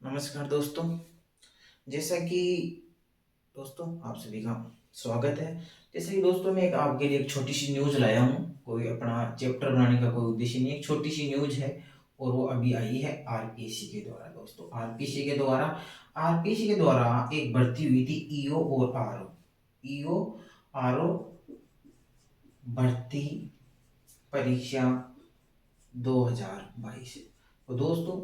नमस्कार दोस्तों। जैसा कि दोस्तों आप सभी का स्वागत है। जैसा कि दोस्तों मैं एक आपके लिए एक छोटी सी न्यूज़ लाया हूँ। कोई अपना चैप्टर बनाने का कोई उद्देश्य नहीं है, एक छोटी सी न्यूज़ है और वो अभी आई है आरपीसी के द्वारा। दोस्तों आरपीसी के द्वारा एक भर्ती हुई थी ईओ आरओ भर्ती परीक्षा 2022। तो दोस्तों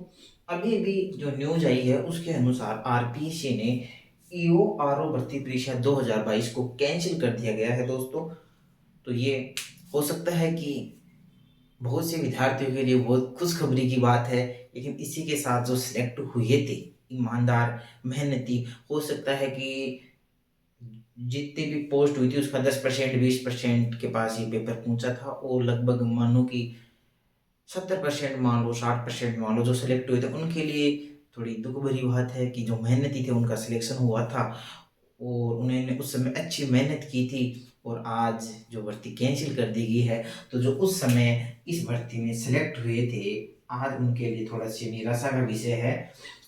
अभी अभी जो न्यूज आई है उसके अनुसार आरपीएससी ने ईओ आरओ भर्ती परीक्षा 2022 को कैंसिल कर दिया गया है दोस्तों। तो ये हो सकता है कि बहुत से विद्यार्थियों के लिए बहुत खुशखबरी की बात है, लेकिन इसी के साथ जो सिलेक्ट हुए थे ईमानदार मेहनती, हो सकता है कि जितनी भी पोस्ट हुई थी उसका 10% 20% के पास ये पेपर पहुंचा था और लगभग मानो कि 70% मान लो 60% मान लो जो सिलेक्ट हुए थे उनके लिए थोड़ी दुख भरी बात है कि जो मेहनती थे उनका सिलेक्शन हुआ था और उन्होंने उस समय अच्छी मेहनत की थी और आज जो भर्ती कैंसिल कर दी गई है, तो जो उस समय इस भर्ती में सिलेक्ट हुए थे आज उनके लिए थोड़ा सी निराशा का विषय है।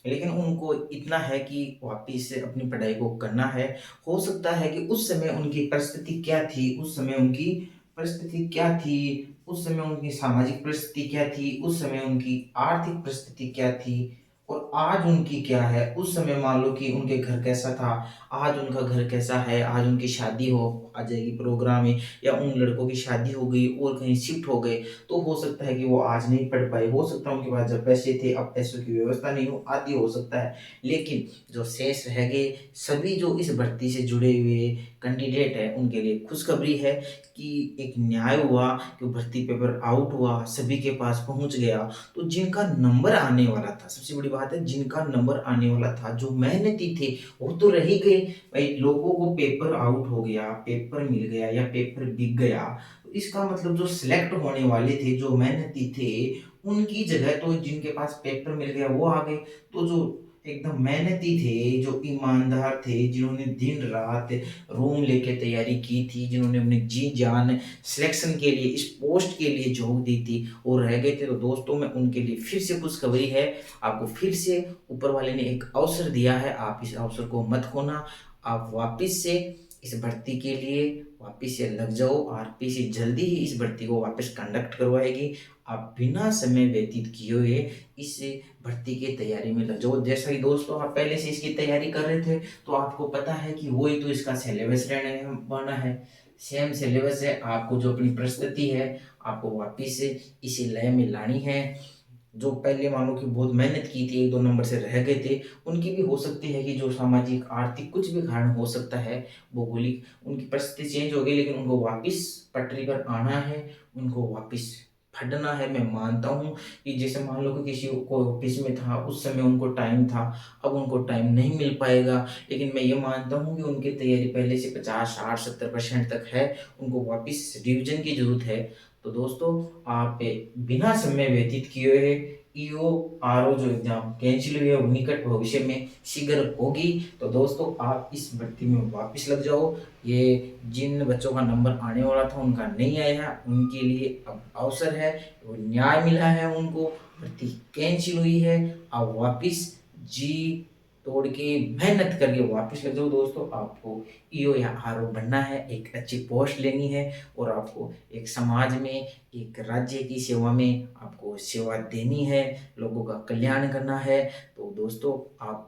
लेकिन उनको इतना है कि वापिस से अपनी पढ़ाई को करना है। हो सकता है कि उस समय उनकी परिस्थिति क्या थी, उस समय उनकी परिस्थिति क्या थी, उस समय उनकी सामाजिक परिस्थिति क्या थी, उस समय उनकी आर्थिक परिस्थिति क्या थी और आज उनकी क्या है। उस समय मान लो कि उनके घर कैसा था, आज उनका घर कैसा है, आज उनकी शादी हो आ जाएगी प्रोग्राम में, या उन लड़कों की शादी हो गई और कहीं शिफ्ट हो गए, तो हो सकता है कि वो आज नहीं पढ़ पाए। हो सकता है उनके पास जब पैसे थे अब पैसों की व्यवस्था नहीं हो, आदि हो सकता है। लेकिन जो शेष रह गए सभी जो इस भर्ती से जुड़े हुए कैंडिडेट है उनके लिए खुशखबरी है कि एक न्याय हुआ कि भर्ती पेपर आउट हुआ, सभी के पास पहुंच गया। तो जिनका नंबर आने वाला था, सबसे बड़ी बात है जिनका नंबर आने वाला था, जो मेहनती थे वो तो रह ही गए। भाई लोगों को पेपर आउट हो गया, पेपर मिल गया या पेपर बिक गया, तो इसका मतलब जो सिलेक्ट होने वाले थे, जो मेहनती थे, उनकी जगह तो जिनके पास पेपर मिल गया वो आ गए। तो जो एकदम मेहनती थे, जो ईमानदार थे, जिन्होंने दिन रात रूम लेके तैयारी की थी, जिन्होंने अपनी जी जान सिलेक्शन के लिए इस पोस्ट के लिए झोंक दी थी और रह गए थे, तो दोस्तों मैं उनके लिए फिर से खुशखबरी है। आपको फिर से ऊपर वाले ने एक अवसर दिया है, आप इस अवसर को मत खोना। आप वापिस से इस भर्ती के लिए वापिस से लग जाओ। आरपीसी जल्दी ही इस भर्ती को वापस कंडक्ट करवाएगी। आप बिना समय व्यतीत किए हुए इस भर्ती की तैयारी में लग जाओ। जैसा कि दोस्तों आप पहले से इसकी तैयारी कर रहे थे तो आपको पता है कि वही तो इसका सिलेबस रहने वाला है, सेम सिलेबस है। आपको जो अपनी परिस्थिति है आपको वापिस से इसी लय में लानी है। जो पहले मानो कि बहुत मेहनत की थी, एक दो नंबर से रह गए थे, उनकी भी हो सकती है कि जो सामाजिक आर्थिक कुछ भी कारण हो सकता है, भौगोलिक उनकी परिस्थिति चेंज हो गई, लेकिन उनको वापस पटरी पर आना है, उनको वापस फटना है। मैं मानता हूँ कि जैसे मान लो कि किसी को ऑफिस में था उस समय उनको टाइम था, अब उनको टाइम नहीं मिल पाएगा, लेकिन मैं ये मानता हूँ कि उनकी तैयारी पहले से 50 60 70% तक है, उनको वापस रिविजन की जरूरत है। तो दोस्तों आप बिना समय व्यतीत किए हुए ईओ आरओ जो एग्जाम कैंसिल हुई है वो निकट भविष्य में शीघ्र होगी। तो दोस्तों आप इस भर्ती में वापस लग जाओ। ये जिन बच्चों का नंबर आने वाला था उनका नहीं आया है, उनके लिए अब अवसर है, वो न्याय मिला है उनको, भर्ती कैंसिल हुई है। आप वापस जी तोड़ के मेहनत करके वापस लग जाओ दोस्तों। आपको ईओ या आरओ बनना है, एक अच्छी पोस्ट लेनी है और आपको एक समाज में, एक राज्य की सेवा में आपको सेवा देनी है, लोगों का कल्याण करना है। तो दोस्तों आप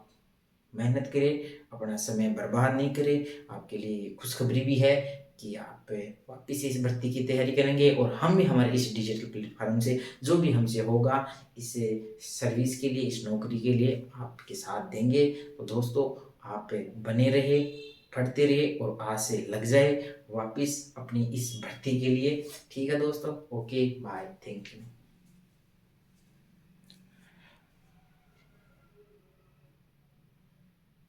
मेहनत करें, अपना समय बर्बाद नहीं करें। आपके लिए खुशखबरी भी है कि आप वापिस से इस भर्ती की तैयारी करेंगे और हम भी हमारे इस डिजिटल प्लेटफॉर्म से जो भी हमसे होगा इस सर्विस के लिए, इस नौकरी के लिए आपके साथ देंगे। तो दोस्तों आप बने रहे, पढ़ते रहे और आज से लग जाए वापिस अपनी इस भर्ती के लिए। ठीक है दोस्तों, ओके बाय, थैंक यू।